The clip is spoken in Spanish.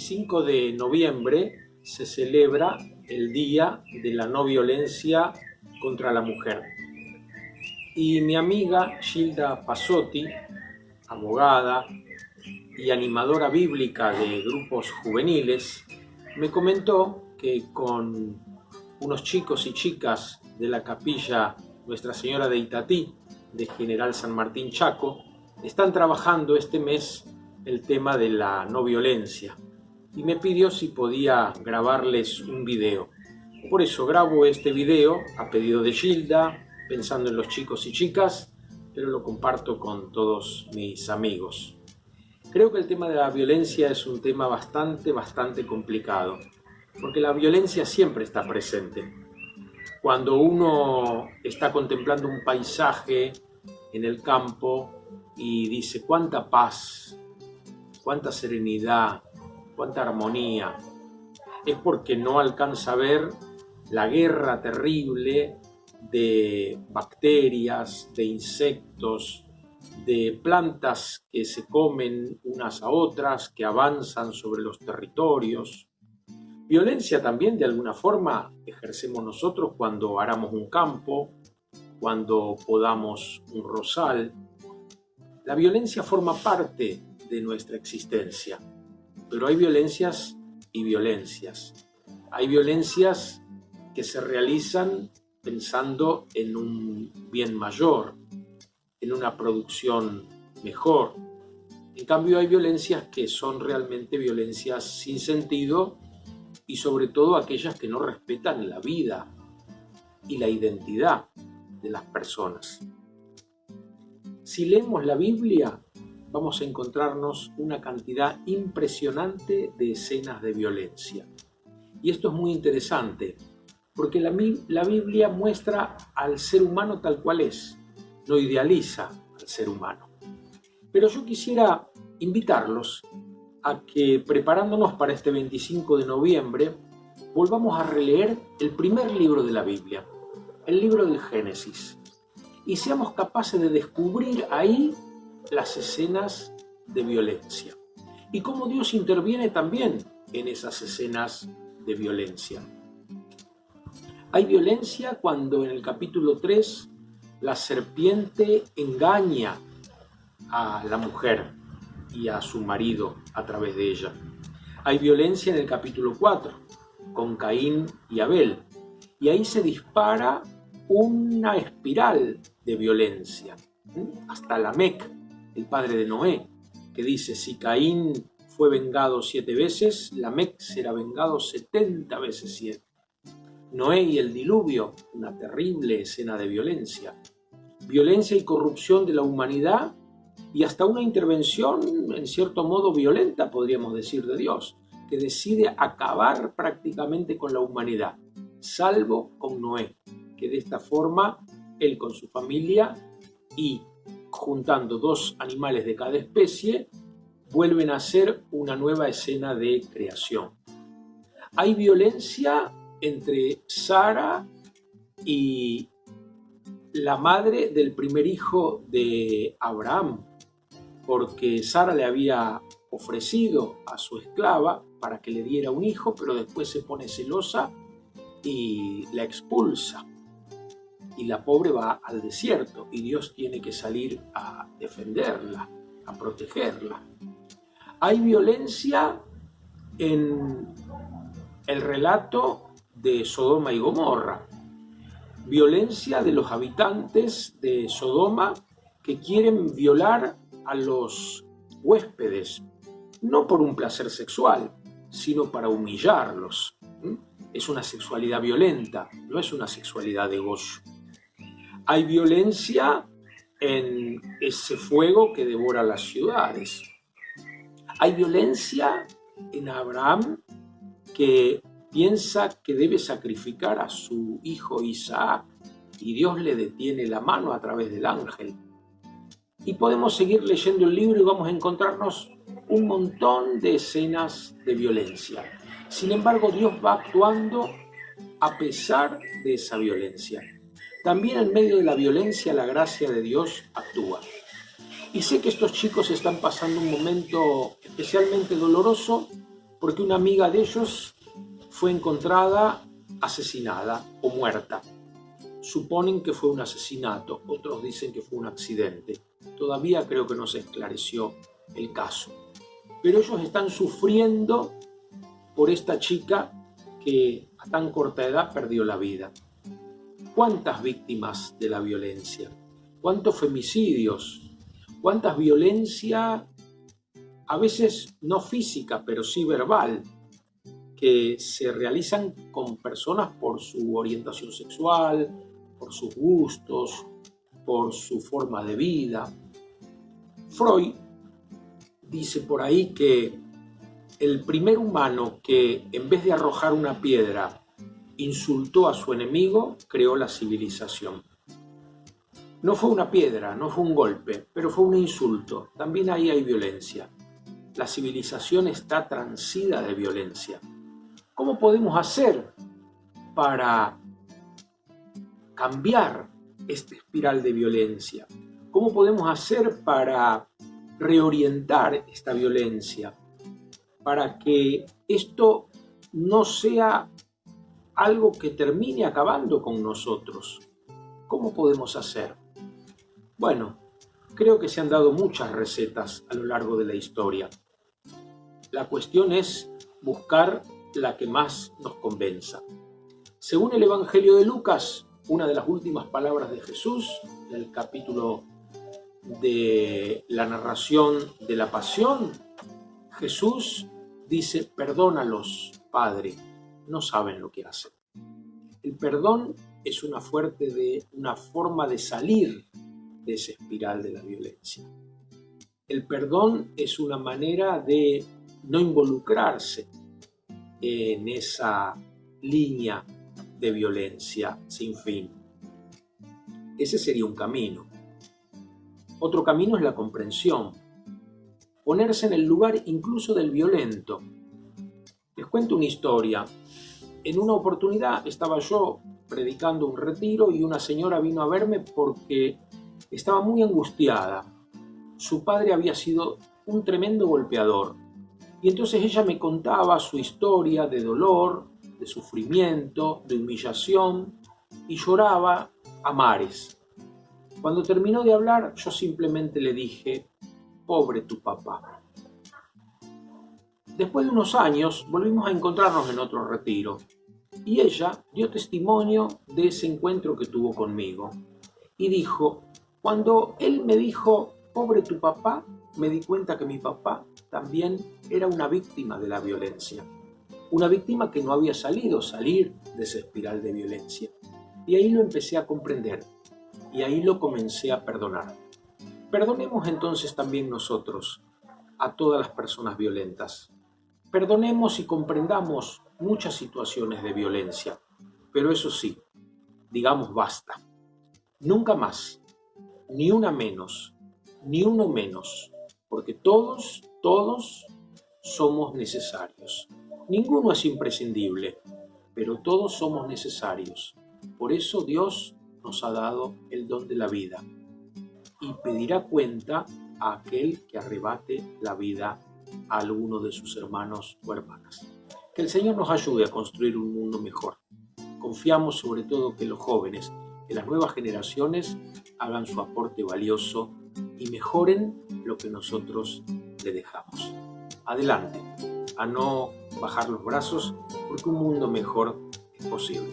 25 de noviembre se celebra el Día de la No Violencia contra la Mujer. Y mi amiga Gilda Passotti, abogada y animadora bíblica de grupos juveniles, me comentó que con unos chicos y chicas de la capilla Nuestra Señora de Itatí, de General San Martín Chaco, están trabajando este mes el tema de la no violencia y me pidió si podía grabarles un video. Por eso grabo este video a pedido de Gilda, pensando en los chicos y chicas, pero lo comparto con todos mis amigos. Creo que el tema de la violencia es un tema bastante complicado, porque la violencia siempre está presente. Cuando uno está contemplando un paisaje en el campo y dice cuánta paz, cuánta serenidad, cuánta armonía, es porque no alcanza a ver la guerra terrible de bacterias, de insectos, de plantas que se comen unas a otras, que avanzan sobre los territorios. Violencia también de alguna forma ejercemos nosotros cuando aramos un campo, cuando podamos un rosal. La violencia forma parte de nuestra existencia, pero hay violencias y violencias. Hay violencias que se realizan pensando en un bien mayor, en una producción mejor. En cambio, hay violencias que son realmente violencias sin sentido y sobre todo aquellas que no respetan la vida y la identidad de las personas. Si leemos la Biblia, vamos a encontrarnos una cantidad impresionante de escenas de violencia. Y esto es muy interesante, porque la Biblia muestra al ser humano tal cual es, no idealiza al ser humano. Pero yo quisiera invitarlos a que, preparándonos para este 25 de noviembre, volvamos a releer el primer libro de la Biblia, el libro del Génesis, y seamos capaces de descubrir ahí las escenas de violencia y cómo Dios interviene también en esas escenas de violencia. Hay violencia cuando en el capítulo 3 la serpiente engaña a la mujer y a su marido a través de ella. Hay violencia en el capítulo 4 con Caín y Abel, y ahí se dispara una espiral de violencia, hasta Lamec, el padre de Noé, que dice: si Caín fue vengado 7 veces, Lamec será vengado 70 veces 7. Noé y el diluvio, una terrible escena de violencia. Violencia y corrupción de la humanidad y hasta una intervención, en cierto modo violenta, podríamos decir, de Dios, que decide acabar prácticamente con la humanidad, salvo con Noé, que de esta forma, él con su familia y juntando 2 animales de cada especie, vuelven a ser una nueva escena de creación. Hay violencia entre Sara y la madre del primer hijo de Abraham, porque Sara le había ofrecido a su esclava para que le diera un hijo, pero después se pone celosa y la expulsa. Y la pobre va al desierto y Dios tiene que salir a defenderla, a protegerla. Hay violencia en el relato de Sodoma y Gomorra. Violencia de los habitantes de Sodoma que quieren violar a los huéspedes, no por un placer sexual, sino para humillarlos. Es una sexualidad violenta, no es una sexualidad de gozo. Hay violencia en ese fuego que devora las ciudades. Hay violencia en Abraham, que piensa que debe sacrificar a su hijo Isaac y Dios le detiene la mano a través del ángel. Y podemos seguir leyendo el libro y vamos a encontrarnos un montón de escenas de violencia. Sin embargo, Dios va actuando a pesar de esa violencia. También en medio de la violencia, la gracia de Dios actúa. Y sé que estos chicos están pasando un momento especialmente doloroso porque una amiga de ellos fue encontrada asesinada o muerta. Suponen que fue un asesinato, otros dicen que fue un accidente. Todavía creo que no se esclareció el caso. Pero ellos están sufriendo por esta chica que a tan corta edad perdió la vida. ¿Cuántas víctimas de la violencia? ¿Cuántos femicidios? ¿Cuántas violencia, a veces no física, pero sí verbal, que se realizan con personas por su orientación sexual, por sus gustos, por su forma de vida? Freud dice por ahí que el primer humano que, en vez de arrojar una piedra, insultó a su enemigo, creó la civilización. No fue una piedra, no fue un golpe, pero fue un insulto. También ahí hay violencia. La civilización está transida de violencia. ¿Cómo podemos hacer para cambiar esta espiral de violencia? ¿Cómo podemos hacer para reorientar esta violencia? Para que esto no sea algo que termine acabando con nosotros. ¿Cómo podemos hacer? Bueno, creo que se han dado muchas recetas a lo largo de la historia. La cuestión es buscar la que más nos convenza. Según el Evangelio de Lucas, una de las últimas palabras de Jesús, en el capítulo de la narración de la pasión, Jesús dice: perdónalos, Padre, no saben lo que hacen. El perdón es una forma de salir de esa espiral de la violencia. El perdón es una manera de no involucrarse en esa línea de violencia sin fin. Ese sería un camino. Otro camino es la comprensión, ponerse en el lugar incluso del violento. Les cuento una historia. En una oportunidad estaba yo predicando un retiro y una señora vino a verme porque estaba muy angustiada. Su padre había sido un tremendo golpeador. Y entonces ella me contaba su historia de dolor, de sufrimiento, de humillación, y lloraba a mares. Cuando terminó de hablar, yo simplemente le dije: pobre tu papá. Después de unos años volvimos a encontrarnos en otro retiro y ella dio testimonio de ese encuentro que tuvo conmigo y dijo: cuando él me dijo pobre tu papá, me di cuenta que mi papá también era una víctima de la violencia, una víctima que no había salir de esa espiral de violencia. Y ahí lo empecé a comprender y ahí lo comencé a perdonar. Perdonemos entonces también nosotros a todas las personas violentas. Perdonemos y comprendamos muchas situaciones de violencia, pero eso sí, digamos basta. Nunca más, ni una menos, ni uno menos, porque todos somos necesarios. Ninguno es imprescindible, pero todos somos necesarios. Por eso Dios nos ha dado el don de la vida y pedirá cuenta a aquel que arrebate la vida a alguno de sus hermanos o hermanas. Que el Señor nos ayude a construir un mundo mejor. Confiamos sobre todo que los jóvenes, que las nuevas generaciones hagan su aporte valioso y mejoren lo que nosotros le dejamos. Adelante, a no bajar los brazos, porque un mundo mejor es posible.